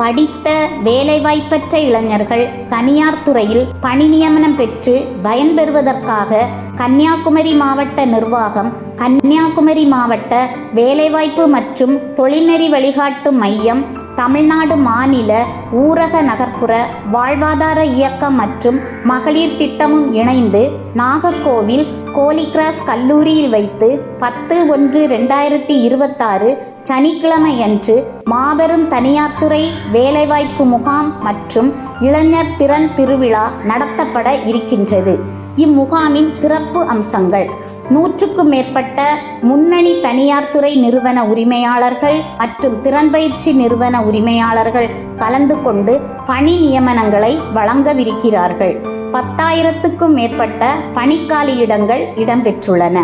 படித்த வேலைவாய்ப்பற்ற இளைஞர்கள் தனியார் துறையில் பணி நியமனம் பெற்று பயன்பெறுவதற்காக கன்னியாகுமரி மாவட்ட நிர்வாகம் கன்னியாகுமரி மாவட்ட வேலைவாய்ப்பு மற்றும் தொழில்நெறி வழிகாட்டு மையம், தமிழ்நாடு மாநில ஊரக நகர்ப்புற வாழ்வாதார இயக்கம் மற்றும் மகளிர் திட்டமும் இணைந்து நாகர்கோவில் கோலிகிராஸ் கல்லூரியில் வைத்து 10/1/2026 சனிக்கிழமையன்று மாபெரும் தனியார் துறை வேலைவாய்ப்பு முகாம் மற்றும் இளைஞர் திறன் திருவிழா நடத்தப்பட இருக்கின்றது. இம்முகாமின் சிறப்பு அம்சங்கள்: 100க்கும் மேற்பட்ட முன்னணி தனியார் துறை நிறுவன உரிமையாளர்கள் மற்றும் திறன் பயிற்சி நிறுவன உரிமையாளர்கள் கலந்து கொண்டு பணி நியமனங்களை வழங்கவிருக்கிறார்கள். 10,000க்கும் மேற்பட்ட பணிக்காலியிடங்கள் இடம்பெற்றுள்ளன.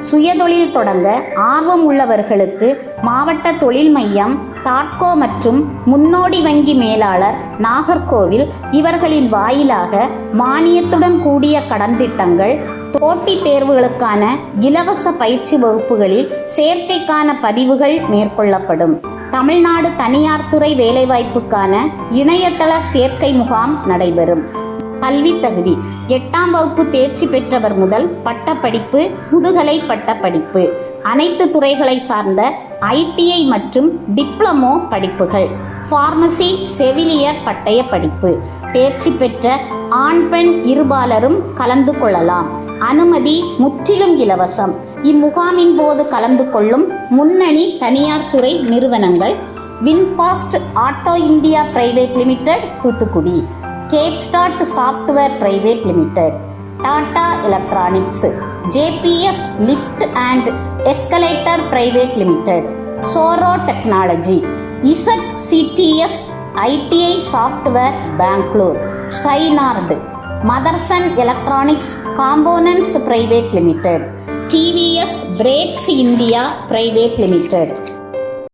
சுயதொழில் தொடங்க ஆர்வம் உள்ளவர்களுக்கு மாவட்ட தொழில் மையம், தாட்கோ மற்றும் முன்னோடி வங்கி மேலாளர் நாகர்கோவில் இவர்களின் வாயிலாக மானியத்துடன் கூடிய கடன் திட்டங்கள், போட்டித் தேர்வுகளுக்கான இலவச பயிற்சி வகுப்புகளில் சேர்க்கைக்கான பதிவுகள் மேற்கொள்ளப்படும். தமிழ்நாடு தனியார் துறை வேலைவாய்ப்புக்கான இணையதள சேர்க்கை முகாம் நடைபெறும். கல்வி தகுதி: 8ஆம் வகுப்பு தேர்ச்சி பெற்றவர் முதல் பட்டப்படிப்பு, முதுகலை பட்டப்படிப்பு, அனைத்து துறைகளை சார்ந்த ITI மற்றும் டிப்ளமோ படிப்புகள், பார்மசி, செவிலியர் பட்டய படிப்பு தேர்ச்சி பெற்ற ஆண் பெண் இருபாலரும் கலந்து கொள்ளலாம். அனுமதி முற்றிலும் இலவசம். இம்முகாமின் போது கலந்து கொள்ளும் முன்னணி தனியார் துறை நிறுவனங்கள்: VinFast auto India private limited Thoothukudi, CapStart software private limited, Tata electronics, JPS lift and escalator private limited, சோரோ technology, ZCTS ITI software Bangalore, சைனார்டு, Motherson electronics components private limited, TVS brakes India private limited.